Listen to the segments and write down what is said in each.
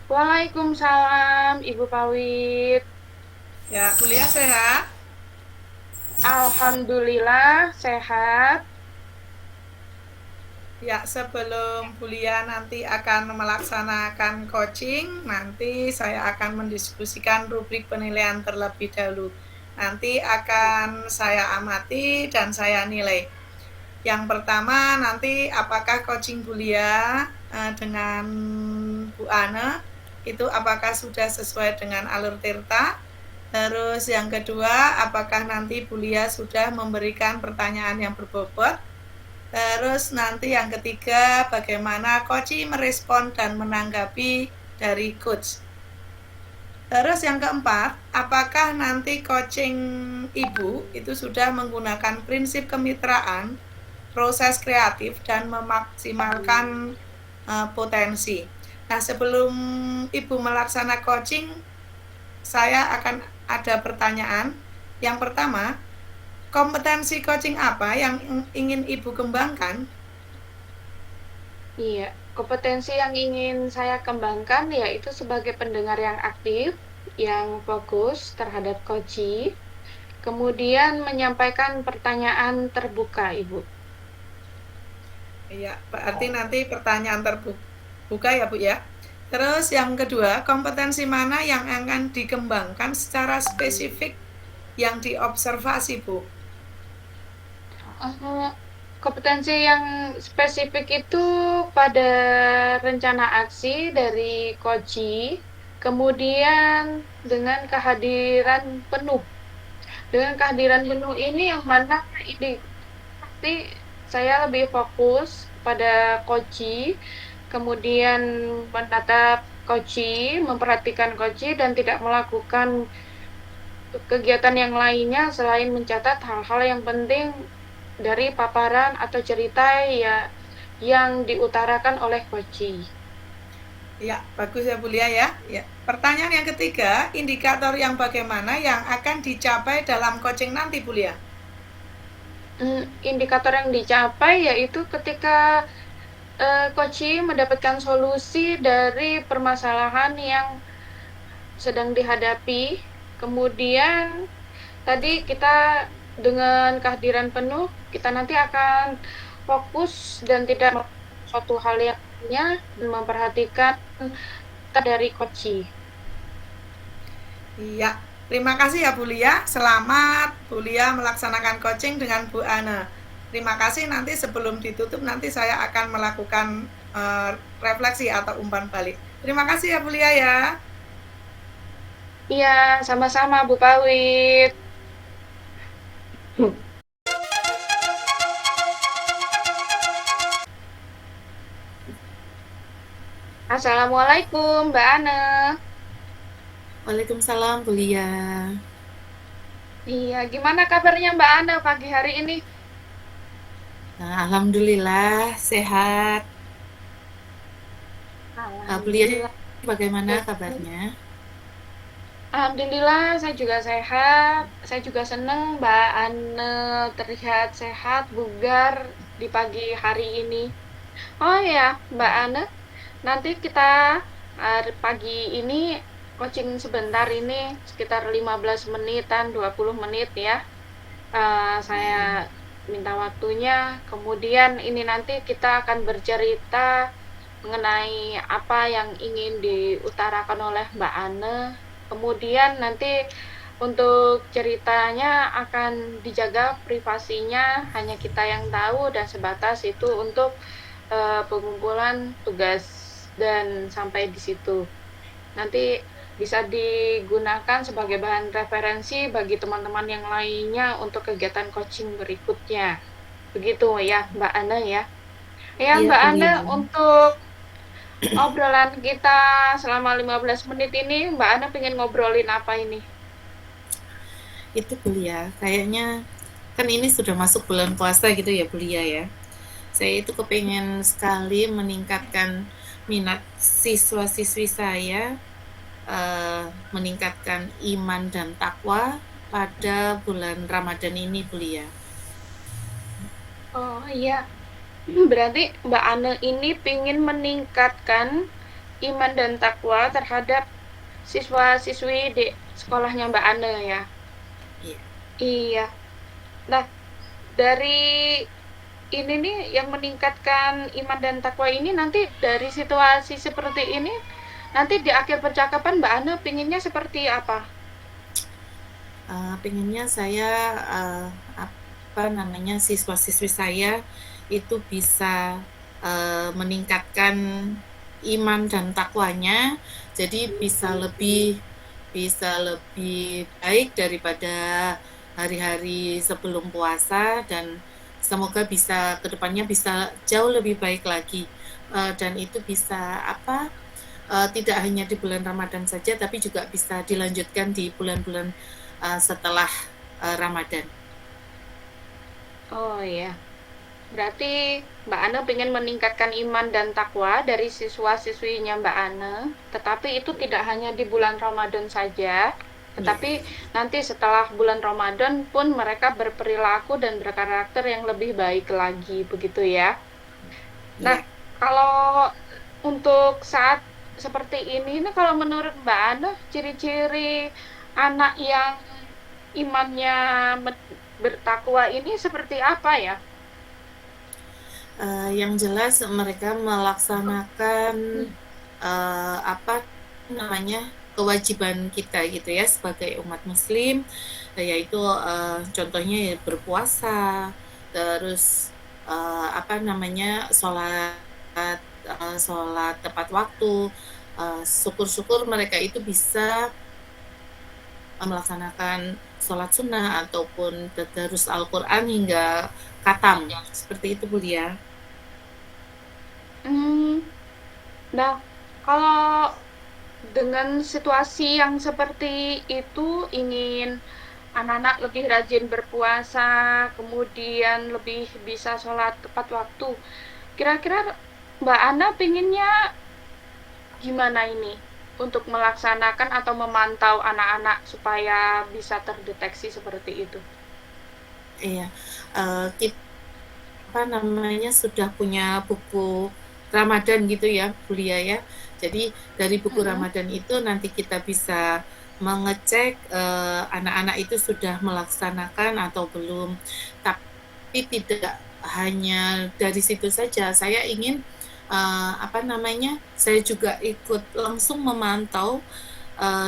Waalaikumsalam, Ibu Pawit. Ya, kuliah sehat. Alhamdulillah sehat. Ya, sebelum kuliah nanti akan melaksanakan coaching, nanti saya akan mendiskusikan rubrik penilaian terlebih dahulu. Nanti akan saya amati dan saya nilai. Yang pertama nanti apakah coaching kuliah dengan Bu Ane itu apakah sudah sesuai dengan alur Tirta. Terus yang kedua, apakah nanti Bulia sudah memberikan pertanyaan yang berbobot. Terus nanti yang ketiga, bagaimana coach merespon dan menanggapi dari coach. Terus yang keempat, apakah nanti coaching ibu itu sudah menggunakan prinsip kemitraan, proses kreatif, dan memaksimalkan potensi. Nah, sebelum ibu melaksanakan coaching, saya akan ada pertanyaan. Yang pertama, kompetensi coaching apa yang ingin Ibu kembangkan? Iya, kompetensi yang ingin saya kembangkan yaitu sebagai pendengar yang aktif, yang fokus terhadap coach, kemudian menyampaikan pertanyaan terbuka, Ibu. Iya, berarti nanti pertanyaan terbuka ya Bu ya. Terus yang kedua, kompetensi mana yang akan dikembangkan secara spesifik yang diobservasi Bu? Eh, Kompetensi yang spesifik itu pada rencana aksi dari coach, kemudian dengan kehadiran penuh. Dengan kehadiran penuh ini yang mana ini pasti saya lebih fokus pada koci, kemudian menatap koci, memperhatikan koci dan tidak melakukan kegiatan yang lainnya selain mencatat hal-hal yang penting dari paparan atau cerita ya yang diutarakan oleh koci. Ya, bagus ya Bu Lia ya. Ya. Pertanyaan yang ketiga, indikator yang bagaimana yang akan dicapai dalam coaching nanti Bu Lia? Indikator yang dicapai yaitu ketika koci mendapatkan solusi dari permasalahan yang sedang dihadapi. Kemudian tadi kita dengan kehadiran penuh, kita nanti akan fokus dan tidak suatu hal yang lainnya dan memperhatikan dari koci. Iya, terima kasih ya Bu Lia. Selamat Bu Lia melaksanakan coaching dengan Bu Ana. Terima kasih, nanti sebelum ditutup nanti saya akan melakukan refleksi atau umpan balik. Terima kasih ya Bu Lia ya. Iya, sama-sama Bu Pawit. Assalamualaikum Mbak Ana. Waalaikumsalam, Bulia. Iya, gimana kabarnya Mbak Ana pagi hari ini? Nah, alhamdulillah sehat. Bulia Alhamdulillah. bagaimana kabarnya? Alhamdulillah, saya juga sehat. Saya juga senang Mbak Ane terlihat sehat, bugar di pagi hari ini. Oh ya, Mbak Ane, nanti kita pagi ini coaching sebentar ini sekitar 15 menitan, 20 menit ya. Saya minta waktunya. Kemudian ini nanti kita akan bercerita mengenai apa yang ingin diutarakan oleh Mbak Ane. Kemudian nanti untuk ceritanya akan dijaga privasinya, hanya kita yang tahu dan sebatas itu untuk pengumpulan tugas dan sampai di situ. Nanti bisa digunakan sebagai bahan referensi bagi teman-teman yang lainnya untuk kegiatan coaching berikutnya. Begitu ya, Mbak Ana ya. Ya, Iya, Mbak Ana, Bulia. untuk obrolan kita selama 15 menit ini, Mbak Ana pengen ngobrolin apa ini? Itu Bulia. Kayaknya kan ini sudah masuk bulan puasa gitu ya, Bulia ya. Saya itu kepengen sekali meningkatkan minat siswa-siswi saya, meningkatkan iman dan takwa pada bulan Ramadan ini, Bulia. Oh iya, berarti Mbak Ana ini pengen meningkatkan iman dan takwa terhadap siswa-siswi di sekolahnya Mbak Ane ya. Iya. Iya. Nah, dari ini nih yang meningkatkan iman dan takwa ini nanti dari situasi seperti ini nanti di akhir percakapan Mbak Ane pinginnya seperti apa? Pengennya saya apa namanya siswa-siswi saya itu bisa meningkatkan iman dan takwanya, jadi bisa lebih baik daripada hari-hari sebelum puasa, dan semoga bisa kedepannya bisa jauh lebih baik lagi. Dan itu bisa apa tidak hanya di bulan Ramadan saja, tapi juga bisa dilanjutkan di bulan-bulan setelah Ramadan. Oh iya. Berarti Mbak Ane pengen meningkatkan iman dan takwa dari siswa-siswinya Mbak Ane, tetapi itu tidak hanya di bulan Ramadan saja, tetapi Yeah. nanti setelah bulan Ramadan pun mereka berperilaku dan berkarakter yang lebih baik lagi, begitu ya. Nah, Yeah. kalau untuk saat seperti ini kalau menurut Mbak Ane, ciri-ciri anak yang imannya bertakwa ini seperti apa ya? Yang jelas mereka melaksanakan apa namanya kewajiban kita gitu ya sebagai umat Muslim, yaitu contohnya ya berpuasa, terus apa namanya sholat tepat waktu. Syukur-syukur mereka itu bisa melaksanakan sholat sunnah ataupun tadarus Al-Quran hingga katam, seperti itu Bu Lia. Hmm, nah, kalau dengan situasi yang seperti itu ingin anak-anak lebih rajin berpuasa, kemudian lebih bisa sholat tepat waktu. Kira-kira Mbak Ana pinginnya gimana ini untuk melaksanakan atau memantau anak-anak supaya bisa terdeteksi seperti itu? Iya, kita apa namanya sudah punya buku Ramadan gitu ya, Bu Lia ya. Jadi dari buku Mm-mm. Ramadan itu nanti kita bisa mengecek anak-anak itu sudah melaksanakan atau belum. Tapi tidak hanya dari situ saja. Saya ingin apa namanya, saya juga ikut langsung memantau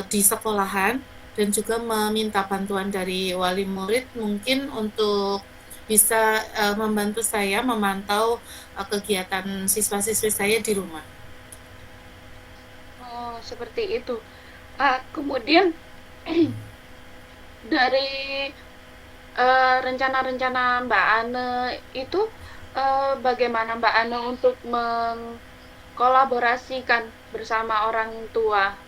di sekolahan dan juga meminta bantuan dari wali murid mungkin untuk bisa membantu saya memantau kegiatan siswa-siswi saya di rumah. Oh, seperti itu. Kemudian dari rencana-rencana Mbak Ane itu bagaimana Mbak Ane untuk mengkolaborasikan bersama orang tua?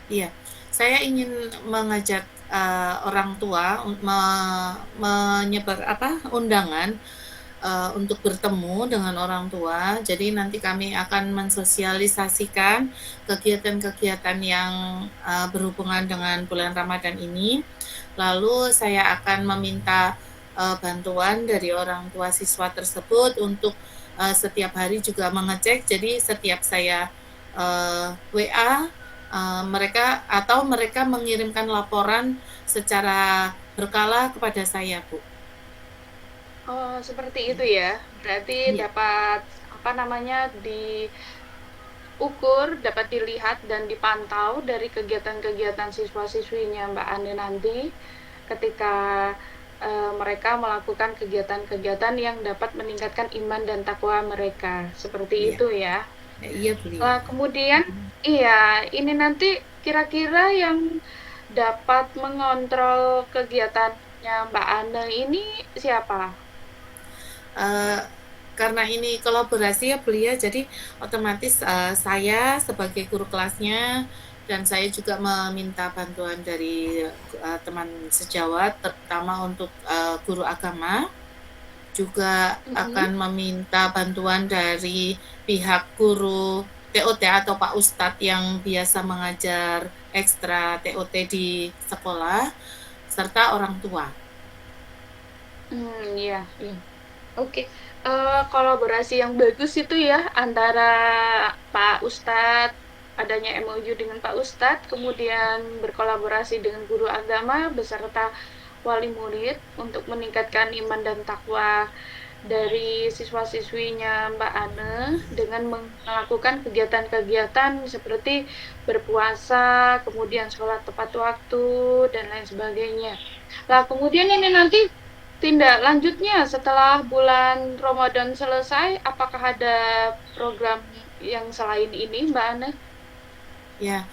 Iya, saya ingin mengajak orang tua menyebar apa undangan untuk bertemu dengan orang tua. Jadi nanti kami akan mensosialisasikan kegiatan-kegiatan yang berhubungan dengan bulan Ramadan ini. Lalu saya akan meminta bantuan dari orang tua siswa tersebut untuk setiap hari juga mengecek. Jadi setiap saya WA mereka atau mereka mengirimkan laporan secara berkala kepada saya, Bu. Oh, seperti itu ya. Berarti Iya. dapat apa namanya diukur, dapat dilihat dan dipantau dari kegiatan-kegiatan siswa-siswinya Mbak Ane nanti ketika mereka melakukan kegiatan-kegiatan yang dapat meningkatkan iman dan takwa mereka. Seperti Iya. itu ya. Iya, Bu Lia. Kemudian, iya, ini nanti kira-kira yang dapat mengontrol kegiatannya Mbak Ane ini siapa? Uh, karena ini kolaborasi ya Bu Lia, jadi otomatis saya sebagai guru kelasnya dan saya juga meminta bantuan dari teman sejawat, terutama untuk guru agama, juga Mm-mm. akan meminta bantuan dari pihak guru TOT atau Pak Ustadz yang biasa mengajar ekstra TOT di sekolah, serta orang tua. Iya, iya. Oke, kolaborasi yang bagus itu ya antara Pak Ustadz, adanya MOU dengan Pak Ustadz, kemudian berkolaborasi dengan guru agama beserta wali murid untuk meningkatkan iman dan takwa dari siswa-siswinya Mbak Ane dengan melakukan kegiatan-kegiatan seperti berpuasa, kemudian sholat tepat waktu, dan lain sebagainya. Nah, kemudian ini nanti tindak lanjutnya setelah bulan Ramadan selesai, apakah ada program yang selain ini, Mbak Ane? Ya,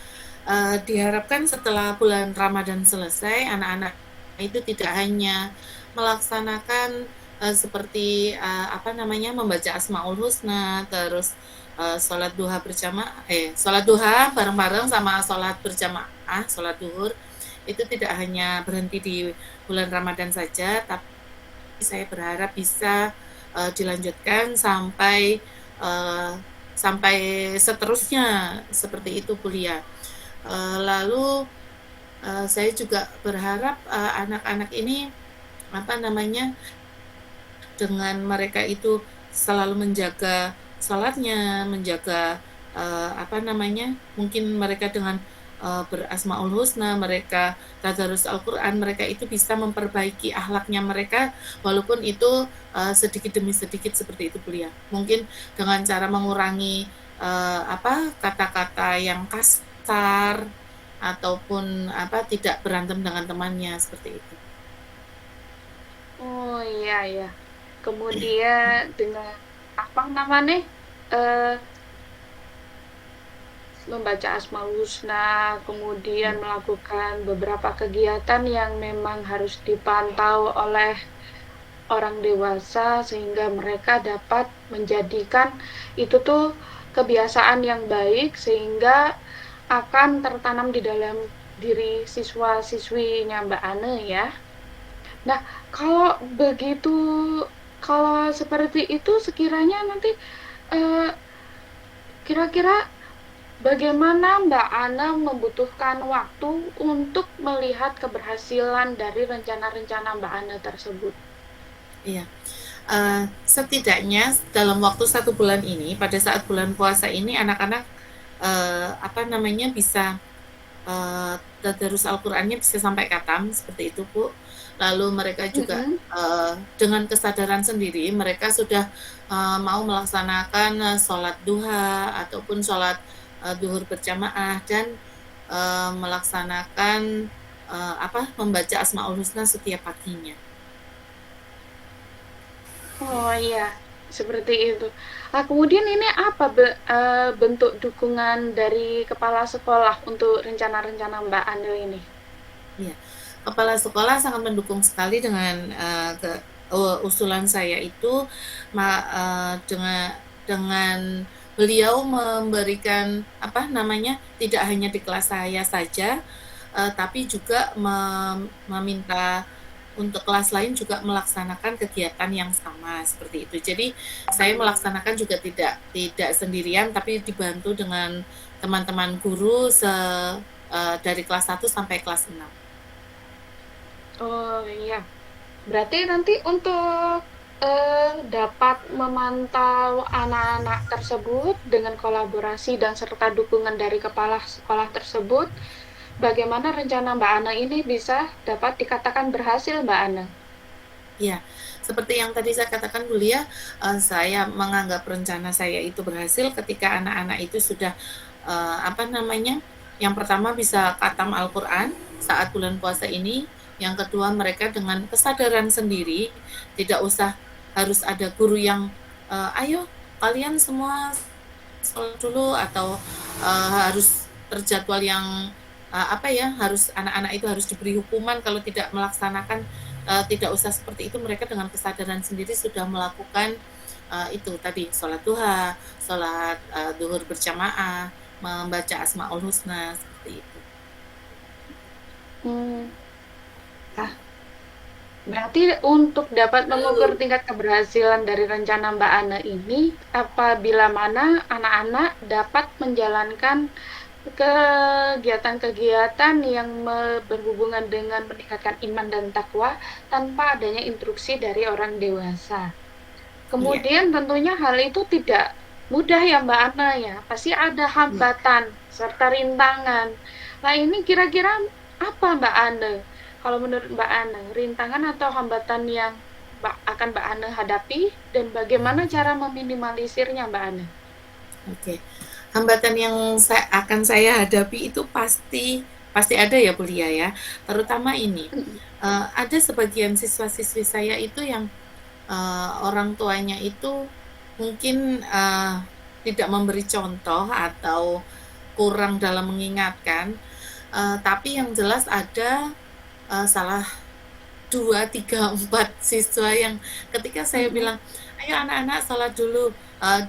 diharapkan setelah bulan Ramadan selesai, anak-anak itu tidak hanya melaksanakan seperti apa namanya membaca Asmaul Husna, terus sholat duha sholat duha bareng-bareng sama sholat berjamaah, sholat duhur itu tidak hanya berhenti di bulan Ramadan saja, tapi saya berharap bisa dilanjutkan sampai uh, sampai seterusnya seperti itu kuliah. Lalu saya juga berharap anak-anak ini apa namanya dengan mereka itu selalu menjaga salatnya, menjaga apa namanya mungkin mereka dengan berasmaul husna, mereka tadarus Al-Quran, mereka itu bisa memperbaiki akhlaknya mereka, walaupun itu sedikit demi sedikit seperti itu kuliah. Mungkin dengan cara mengurangi apa kata-kata yang kasar ataupun apa tidak berantem dengan temannya seperti itu. Oh iya ya. Kemudian dengan apa namanya? Eh, membaca Asmaul Husna, kemudian melakukan beberapa kegiatan yang memang harus dipantau oleh orang dewasa sehingga mereka dapat menjadikan itu tuh kebiasaan yang baik sehingga akan tertanam di dalam diri siswa-siswinya Mbak Ane ya. Nah, kalau begitu, kalau seperti itu sekiranya nanti eh, kira-kira bagaimana Mbak Ana membutuhkan waktu untuk melihat keberhasilan dari rencana-rencana Mbak Ana tersebut? Iya. Setidaknya dalam waktu 1 bulan ini, pada saat bulan puasa ini anak-anak apa namanya bisa tadarus Al-Qur'annya bisa sampai khatam seperti itu, Bu. Lalu mereka juga Mm-mm. dengan kesadaran sendiri mereka sudah mau melaksanakan sholat duha ataupun sholat duhur berjamaah dan melaksanakan apa membaca Asmaul Husna setiap paginya. Oh iya, seperti itu. Nah, kemudian ini apa bentuk dukungan dari kepala sekolah untuk rencana-rencana Mbak Ana ini? Iya, kepala sekolah sangat mendukung sekali dengan usulan saya itu dengan beliau memberikan apa namanya tidak hanya di kelas saya saja, tapi juga meminta untuk kelas lain juga melaksanakan kegiatan yang sama seperti itu. Jadi saya melaksanakan juga tidak sendirian, tapi dibantu dengan teman-teman guru dari kelas 1 sampai kelas 6. Oh iya, berarti nanti untuk dapat memantau anak-anak tersebut dengan kolaborasi dan serta dukungan dari kepala sekolah tersebut, bagaimana rencana Mbak Ana ini bisa dapat dikatakan berhasil, Mbak Ana? Ya, seperti yang tadi saya katakan Bulia, saya menganggap rencana saya itu berhasil ketika anak-anak itu sudah apa namanya, yang pertama bisa khatam Al-Quran saat bulan puasa ini, yang kedua mereka dengan kesadaran sendiri, tidak usah harus ada guru yang ayo kalian semua sholat dulu atau harus terjadwal yang apa ya harus anak-anak itu harus diberi hukuman kalau tidak melaksanakan tidak usah seperti itu mereka dengan kesadaran sendiri sudah melakukan itu tadi sholat duha, sholat duhur berjamaah, membaca Asmaul Husna seperti itu. Hmm. Ah, berarti untuk dapat mengukur tingkat keberhasilan dari rencana Mbak Ana ini, apabila mana anak-anak dapat menjalankan kegiatan-kegiatan yang berhubungan dengan meningkatkan iman dan takwa tanpa adanya instruksi dari orang dewasa. Iya, Kemudian tentunya hal itu tidak mudah ya Mbak Ana ya, pasti ada iya. hambatan serta rintangan. Nah ini kira-kira apa Mbak Ana? Kalau menurut Mbak Ana, rintangan atau hambatan yang akan Mbak Ana hadapi dan bagaimana cara meminimalisirnya Mbak Ana? Oke. Hambatan yang akan saya hadapi itu pasti pasti ada ya Bulia ya. Terutama ini, ada sebagian siswa-siswi saya itu yang orang tuanya itu mungkin tidak memberi contoh atau kurang dalam mengingatkan, tapi yang jelas ada salah dua, tiga, empat siswa yang ketika saya Mm-mm. bilang, ayo anak-anak sholat dulu,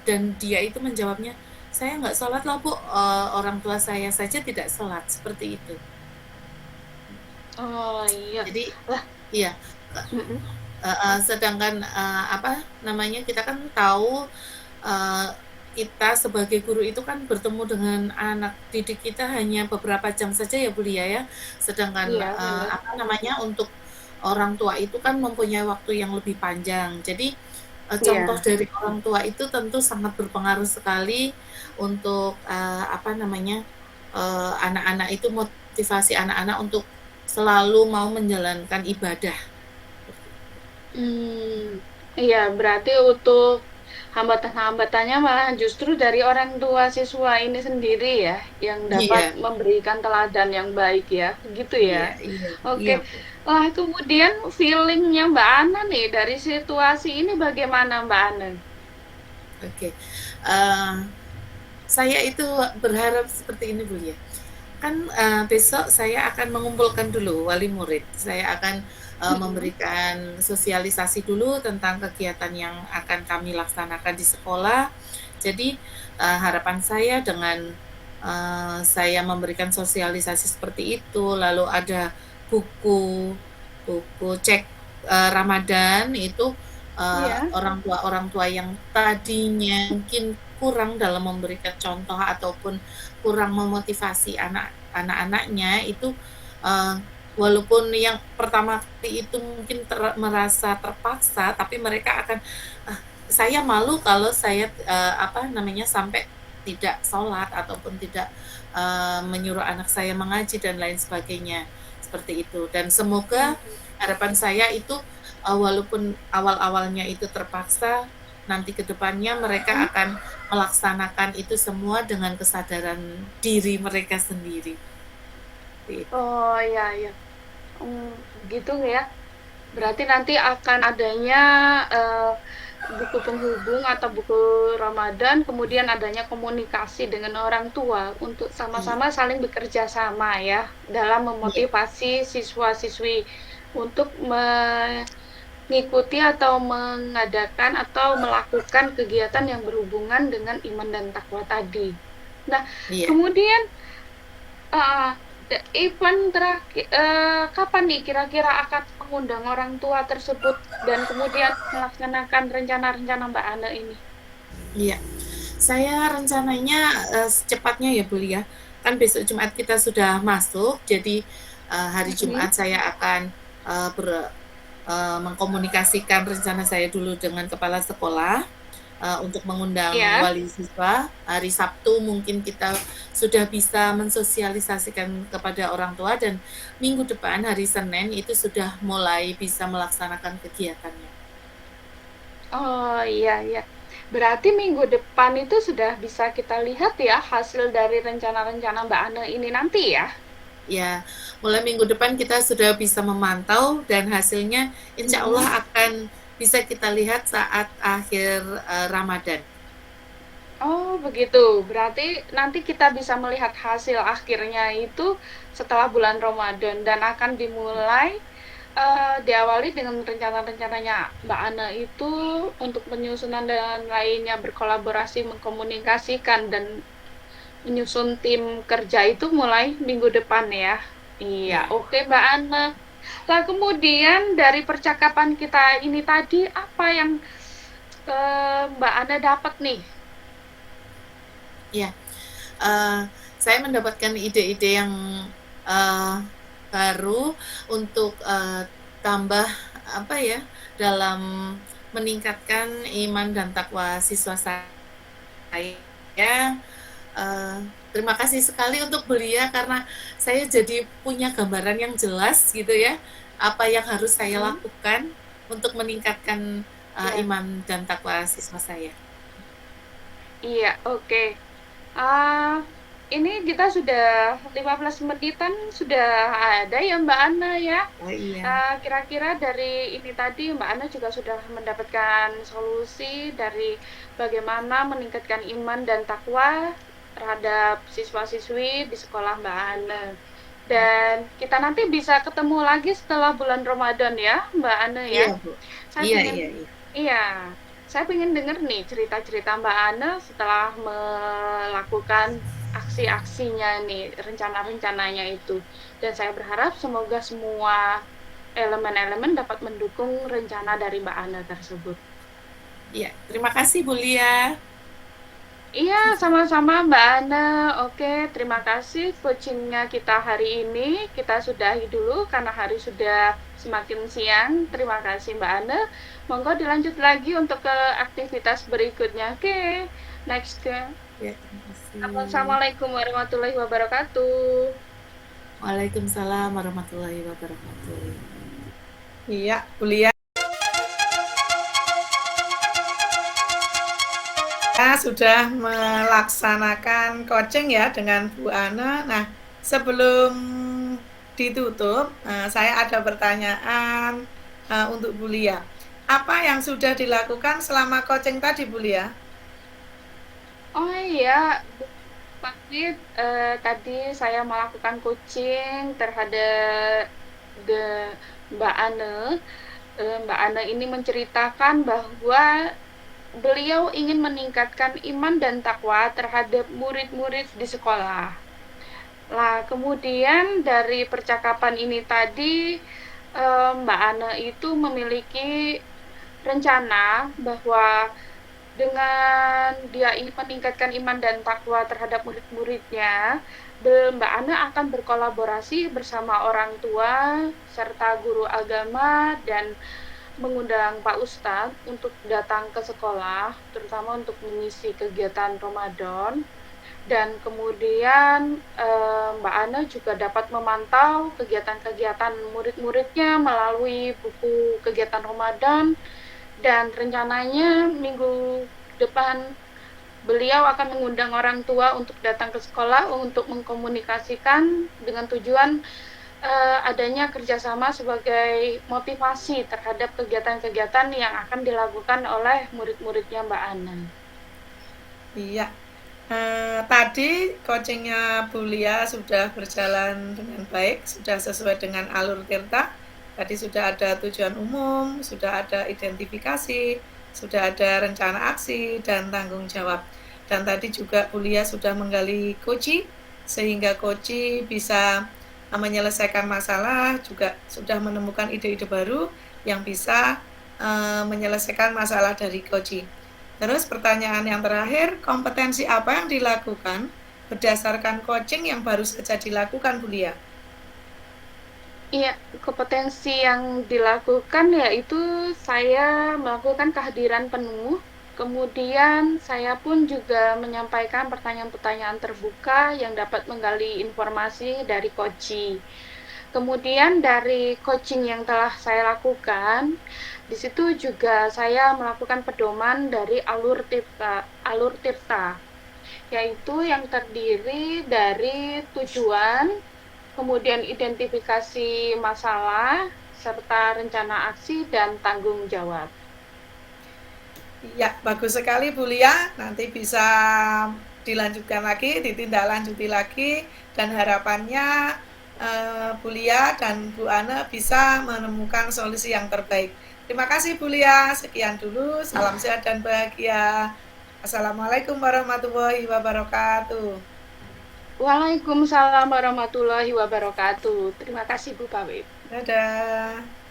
dan dia itu menjawabnya, saya nggak sholat lah bu, orang tua saya saja tidak sholat, seperti itu. Oh iya, Jadi lah, iya, mm-mm. sedangkan apa namanya, kita kan tahu uh, kita sebagai guru itu kan bertemu dengan anak didik kita hanya beberapa jam saja ya Bu Lia ya. Sedangkan Iya benar. apa namanya, untuk orang tua itu kan mempunyai waktu yang lebih panjang. Jadi contoh Iya. dari orang tua itu tentu sangat berpengaruh sekali untuk apa namanya, anak-anak itu, motivasi anak-anak untuk selalu mau menjalankan ibadah. Hmm, iya, berarti untuk hambatan-hambatannya malah justru dari orang tua siswa ini sendiri ya, yang dapat Iya, memberikan teladan yang baik ya, gitu ya. iya, iya, Oke, iya Bu. lah kemudian feelingnya Mbak Ana nih dari situasi ini bagaimana Mbak Ana? Oke. Eh, saya itu berharap seperti ini Bu ya. Kan besok saya akan mengumpulkan dulu wali murid. Saya akan Mm-mm. memberikan sosialisasi dulu tentang kegiatan yang akan kami laksanakan di sekolah. Jadi harapan saya dengan saya memberikan sosialisasi seperti itu, lalu ada buku buku cek Ramadan itu, Iya. orang tua yang tadinya mungkin kurang dalam memberikan contoh ataupun kurang memotivasi anak-anaknya itu, uh, walaupun yang pertama kali itu mungkin merasa terpaksa, tapi mereka akan, "Ah, saya malu kalau saya apa namanya, sampai tidak sholat ataupun tidak menyuruh anak saya mengaji dan lain sebagainya," seperti itu. Dan semoga harapan saya itu, walaupun awal-awalnya itu terpaksa, nanti kedepannya mereka Mm-mm. akan melaksanakan itu semua dengan kesadaran diri mereka sendiri. Oh iya iya. Hmm, gitu ya. Berarti nanti akan adanya eh, buku penghubung atau buku Ramadan, kemudian adanya komunikasi dengan orang tua untuk Iya, sama-sama saling bekerja sama ya dalam iya, memotivasi siswa-siswi untuk mengikuti atau mengadakan atau melakukan kegiatan yang berhubungan dengan iman dan takwa tadi. Nah, iya. kemudian uh, event terakhir kapan nih kira-kira akan mengundang orang tua tersebut dan kemudian melaksanakan rencana-rencana Mbak Ana ini? Iya. Saya rencananya secepatnya ya Bu ya. Kan besok Jumat kita sudah masuk, jadi hari Mm-mm. Jumat saya akan mengkomunikasikan rencana saya dulu dengan kepala sekolah untuk mengundang Ya. wali siswa. Hari Sabtu mungkin kita sudah bisa mensosialisasikan kepada orang tua, dan minggu depan hari Senin itu sudah mulai bisa melaksanakan kegiatannya. Oh iya iya. Berarti minggu depan itu sudah bisa kita lihat ya hasil dari rencana-rencana Mbak Ana ini nanti ya. Ya, mulai minggu depan kita sudah bisa memantau dan hasilnya insya Mm-mm. Allah akan bisa kita lihat saat akhir Ramadan. Oh, begitu. Berarti nanti kita bisa melihat hasil akhirnya itu setelah bulan Ramadan dan akan dimulai diawali dengan rencana-rencananya Mbak Ana itu untuk penyusunan dan lainnya berkolaborasi mengkomunikasikan dan menyusun tim kerja itu mulai minggu depan ya. Iya, Ya, oke Mbak Ana. Lah kemudian dari percakapan kita ini tadi apa yang Mbak Ana dapat nih? ya. Eh, saya mendapatkan ide-ide yang eh, baru untuk tambah apa ya, dalam meningkatkan iman dan takwa siswa saya. Terima kasih sekali untuk Belia karena saya jadi punya gambaran yang jelas gitu ya, apa yang harus saya Hmm, lakukan untuk meningkatkan ya, iman dan takwa siswa saya. iya, oke. Ah, ini kita sudah 15 menitan sudah ada ya Mbak Ana ya. Oh iya, Kira-kira dari ini tadi Mbak Ana juga sudah mendapatkan solusi dari bagaimana meningkatkan iman dan takwa terhadap siswa-siswi di sekolah Mbak Ana. Dan kita nanti bisa ketemu lagi setelah bulan Ramadan ya, Mbak Ana ya. iya Bu, Saya iya pengen, iya iya. iya, saya pengen denger nih cerita-cerita Mbak Ana setelah melakukan aksi-aksinya nih, rencana-rencananya itu. Dan saya berharap semoga semua elemen-elemen dapat mendukung rencana dari Mbak Ana tersebut. Iya, terima kasih Bu Lia. Iya, sama-sama Mbak Ana. Oke, terima kasih coachingnya kita hari ini. Kita sudahi dulu karena hari sudah semakin siang. Terima kasih Mbak Ana. Monggo dilanjut lagi untuk ke aktivitas berikutnya. Oke, next ke. Ya, terima kasih. Assalamualaikum warahmatullahi wabarakatuh. Waalaikumsalam warahmatullahi wabarakatuh. Iya, kuliah sudah melaksanakan coaching ya dengan Bu Ana. Nah, sebelum ditutup, saya ada pertanyaan untuk Bu Lia. Apa yang sudah dilakukan selama coaching tadi, Bu Lia? Oh iya, Bu Fakrid, tadi saya melakukan coaching terhadap de Mbak Ane. Mbak Ane ini menceritakan bahwa beliau ingin meningkatkan iman dan takwa terhadap murid-murid di sekolah. Lah, kemudian dari percakapan ini tadi, Mbak Ana itu memiliki rencana bahwa dengan dia ingin meningkatkan iman dan takwa terhadap murid-muridnya, Mbak Ana akan berkolaborasi bersama orang tua serta guru agama dan mengundang Pak Ustadz untuk datang ke sekolah, terutama untuk mengisi kegiatan Ramadan. Dan kemudian Mbak Ana juga dapat memantau kegiatan-kegiatan murid-muridnya melalui buku kegiatan Ramadan dan rencananya minggu depan beliau akan mengundang orang tua untuk datang ke sekolah untuk mengkomunikasikan dengan tujuan adanya kerjasama sebagai motivasi terhadap kegiatan-kegiatan yang akan dilakukan oleh murid-muridnya Mbak Ana. Iya, tadi coachingnya Bu Lia sudah berjalan dengan baik, sudah sesuai dengan alur Tirta. Tadi sudah ada tujuan umum, sudah ada identifikasi, sudah ada rencana aksi dan tanggung jawab. Dan tadi juga Bu Lia sudah menggali coaching, sehingga coaching bisa menyelesaikan masalah, juga sudah menemukan ide-ide baru yang bisa menyelesaikan masalah dari coaching. Terus pertanyaan yang terakhir, kompetensi apa yang dilakukan berdasarkan coaching yang baru saja dilakukan, Bu Lia? Iya, kompetensi yang dilakukan yaitu saya melakukan kehadiran penuh, kemudian saya pun juga menyampaikan pertanyaan-pertanyaan terbuka yang dapat menggali informasi dari coaching. Kemudian dari coaching yang telah saya lakukan, di situ juga saya melakukan pedoman dari alur tirta, yaitu yang terdiri dari tujuan, kemudian identifikasi masalah, serta rencana aksi dan tanggung jawab. Ya, bagus sekali Bu Lia. Nanti bisa dilanjutkan lagi, ditindaklanjuti lagi, dan harapannya Bu Lia dan Bu Ana bisa menemukan solusi yang terbaik. Terima kasih Bu Lia. Sekian dulu. Salam sehat dan bahagia. Assalamualaikum warahmatullahi wabarakatuh. Waalaikumsalam warahmatullahi wabarakatuh. Terima kasih Bu Pawit. Dadah.